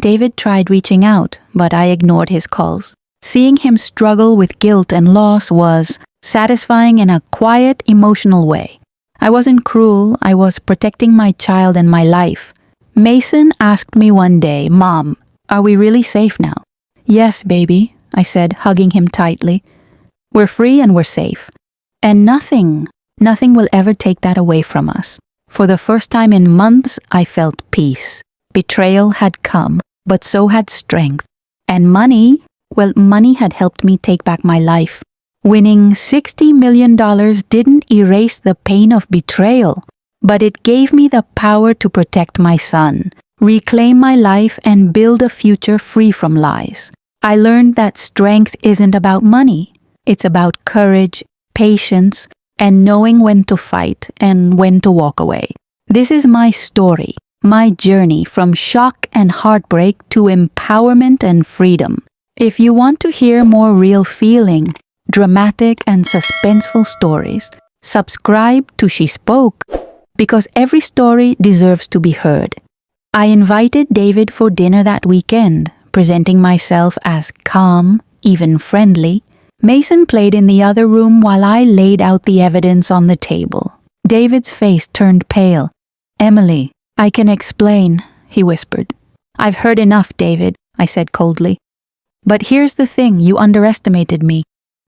David tried reaching out, but I ignored his calls. Seeing him struggle with guilt and loss was satisfying in a quiet, emotional way. I wasn't cruel, I was protecting my child and my life. Mason asked me one day, "Mom, are we really safe now?" "Yes, baby," I said, hugging him tightly. "We're free and we're safe. And nothing will ever take that away from us." For the first time in months, I felt peace. Betrayal had come, but so had strength. And money had helped me take back my life. Winning $60 million didn't erase the pain of betrayal, but it gave me the power to protect my son, reclaim my life, and build a future free from lies. I learned that strength isn't about money. It's about courage, patience, and knowing when to fight and when to walk away. This is my story, my journey from shock and heartbreak to empowerment and freedom. If you want to hear more real feeling, dramatic and suspenseful stories, subscribe to She Spoke, because every story deserves to be heard. I invited David for dinner that weekend, presenting myself as calm, even friendly. Mason played in the other room while I laid out the evidence on the table. David's face turned pale. "Emily, I can explain," he whispered. "I've heard enough, David," I said coldly. "But here's the thing, you underestimated me.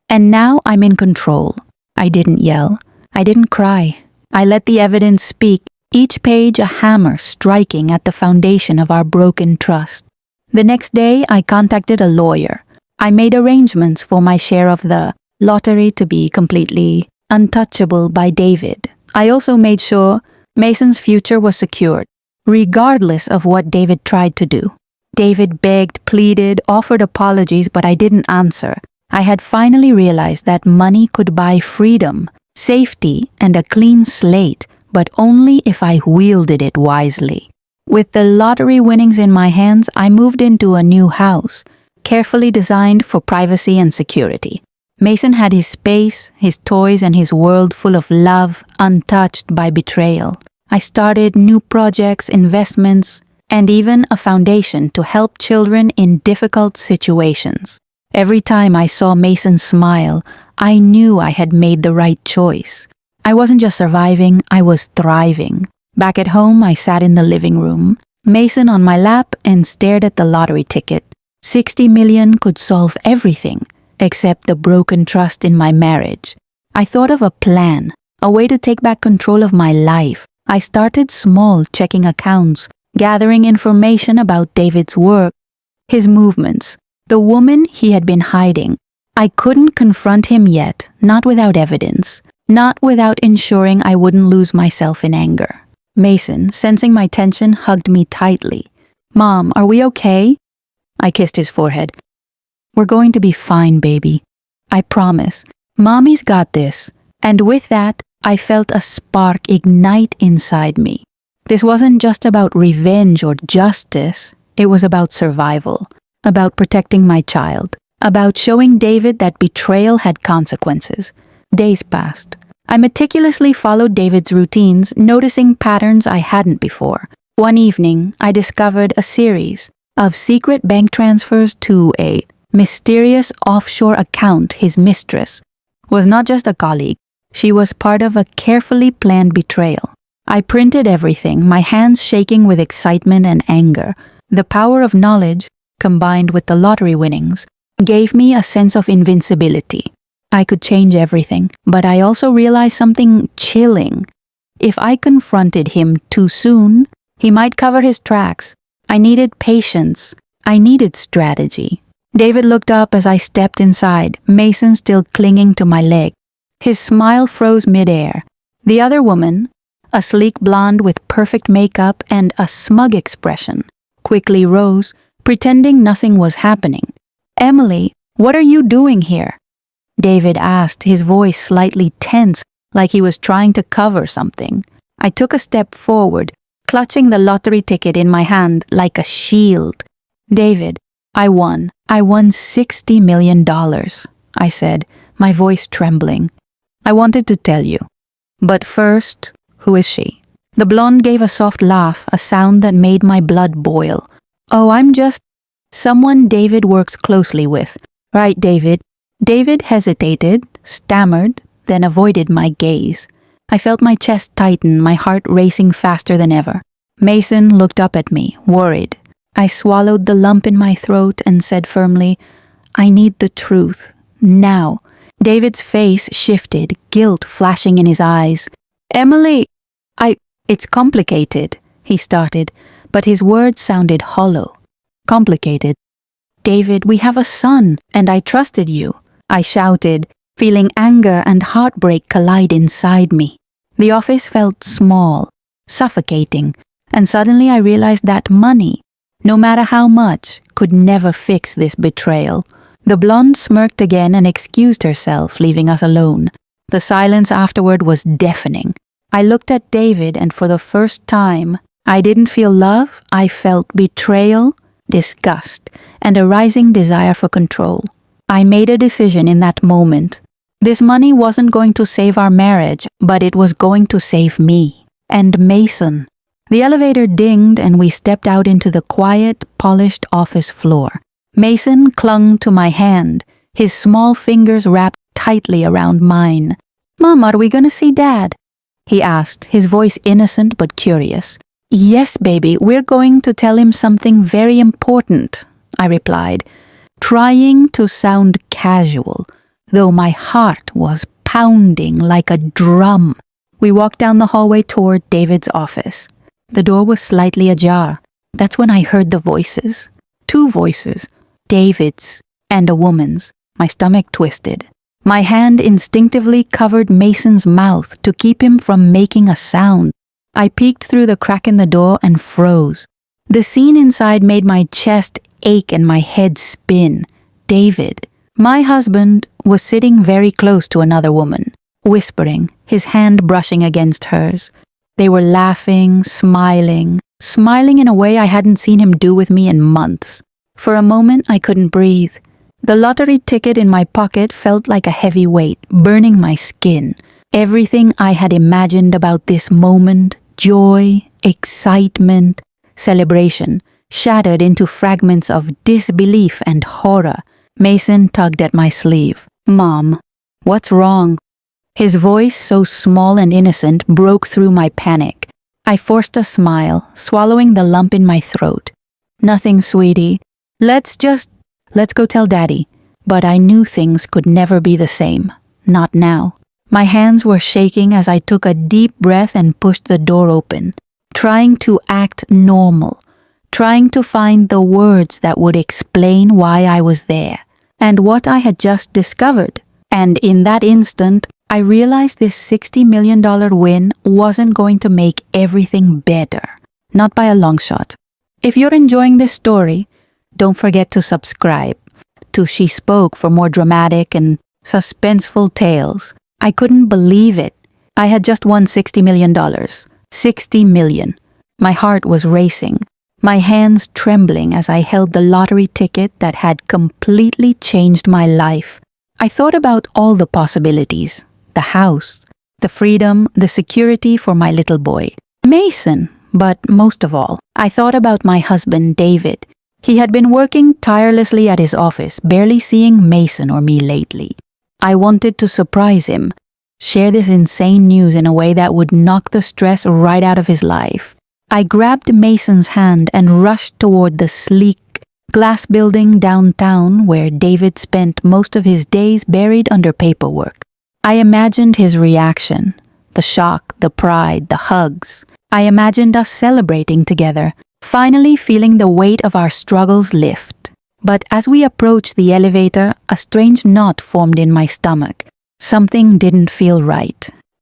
And now I'm in control." I didn't yell. I didn't cry. I let the evidence speak, each page a hammer striking at the foundation of our broken trust. The next day, I contacted a lawyer. I made arrangements for my share of the lottery to be completely untouchable by David. I also made sure Mason's future was secured, regardless of what David tried to do. David begged, pleaded, offered apologies, but I didn't answer. I had finally realized that money could buy freedom, safety, and a clean slate, but only if I wielded it wisely. With the lottery winnings in my hands, I moved into a new house, carefully designed for privacy and security. Mason had his space, his toys, and his world full of love, untouched by betrayal. I started new projects, investments, and even a foundation to help children in difficult situations. Every time I saw Mason smile, I knew I had made the right choice. I wasn't just surviving, I was thriving. Back at home, I sat in the living room, Mason on my lap, and stared at the lottery ticket. 60 million could solve everything, except the broken trust in my marriage. I thought of a plan, a way to take back control of my life. I started small, checking accounts, gathering information about David's work, his movements, the woman he had been hiding. I couldn't confront him yet, not without evidence, not without ensuring I wouldn't lose myself in anger. Mason, sensing my tension, hugged me tightly. "Mom, are we okay?" I kissed his forehead. "We're going to be fine, baby. I promise. Mommy's got this." And with that, I felt a spark ignite inside me. This wasn't just about revenge or justice. It was about survival, about protecting my child, about showing David that betrayal had consequences. Days passed. I meticulously followed David's routines, noticing patterns I hadn't before. One evening, I discovered a series of secret bank transfers to a mysterious offshore account. His mistress was not just a colleague. She was part of a carefully planned betrayal. I printed everything, my hands shaking with excitement and anger. The power of knowledge, combined with the lottery winnings, gave me a sense of invincibility. I could change everything, but I also realized something chilling. If I confronted him too soon, he might cover his tracks. I needed patience. I needed strategy. David looked up as I stepped inside, Mason still clinging to my leg. His smile froze midair. The other woman, a sleek blonde with perfect makeup and a smug expression, quickly rose, pretending nothing was happening. "Emily, what are you doing here?" David asked, his voice slightly tense, like he was trying to cover something. I took a step forward, clutching the lottery ticket in my hand like a shield. "David, I won. I won $60 million, I said, my voice trembling. "I wanted to tell you. But first, who is she?" The blonde gave a soft laugh, a sound that made my blood boil. Oh, I'm just someone David works closely with. Right, David? David hesitated, stammered, then avoided my gaze. I felt my chest tighten, my heart racing faster than ever. Mason looked up at me, worried. I swallowed the lump in my throat and said firmly, I need the truth. Now. David's face shifted, guilt flashing in his eyes. Emily, it's complicated, he started, but his words sounded hollow. Complicated. David, we have a son, and I trusted you, I shouted, feeling anger and heartbreak collide inside me. The office felt small, suffocating, and suddenly I realized that money, no matter how much, could never fix this betrayal. The blonde smirked again and excused herself, leaving us alone. The silence afterward was deafening. I looked at David, and for the first time, I didn't feel love, I felt betrayal, disgust, and a rising desire for control. I made a decision in that moment. This money wasn't going to save our marriage, but it was going to save me. And Mason. The elevator dinged and we stepped out into the quiet, polished office floor. Mason clung to my hand, his small fingers wrapped tightly around mine. Mom, are we gonna see Dad? He asked, his voice innocent but curious. Yes, baby, we're going to tell him something very important, I replied, trying to sound casual, though my heart was pounding like a drum. We walked down the hallway toward David's office. The door was slightly ajar. That's when I heard the voices. 2 voices, David's and a woman's. My stomach twisted. My hand instinctively covered Mason's mouth to keep him from making a sound. I peeked through the crack in the door and froze. The scene inside made my chest ache and my head spin. David, my husband, was sitting very close to another woman, whispering, his hand brushing against hers. They were laughing, smiling in a way I hadn't seen him do with me in months. For a moment, I couldn't breathe. The lottery ticket in my pocket felt like a heavy weight, burning my skin. Everything I had imagined about this moment, joy, excitement, celebration, shattered into fragments of disbelief and horror. Mason tugged at my sleeve. Mom, what's wrong? His voice, so small and innocent, broke through my panic. I forced a smile, swallowing the lump in my throat. Nothing, sweetie. Let's go tell Daddy. But I knew things could never be the same. Not now. My hands were shaking as I took a deep breath and pushed the door open, trying to act normal, trying to find the words that would explain why I was there, and what I had just discovered. And in that instant, I realized this $60 million win wasn't going to make everything better. Not by a long shot. If you're enjoying this story, don't forget to subscribe to She Spoke for more dramatic and suspenseful tales. I couldn't believe it. I had just won $60 million. $60 million. My heart was racing, my hands trembling as I held the lottery ticket that had completely changed my life. I thought about all the possibilities. The house, the freedom, the security for my little boy, Mason, but most of all, I thought about my husband, David. He had been working tirelessly at his office, barely seeing Mason or me lately. I wanted to surprise him, share this insane news in a way that would knock the stress right out of his life. I grabbed Mason's hand and rushed toward the sleek glass building downtown where David spent most of his days buried under paperwork. I imagined his reaction, the shock, the pride, the hugs. I imagined us celebrating together, finally feeling the weight of our struggles lift. But as we approached the elevator, a strange knot formed in my stomach. Something didn't feel right.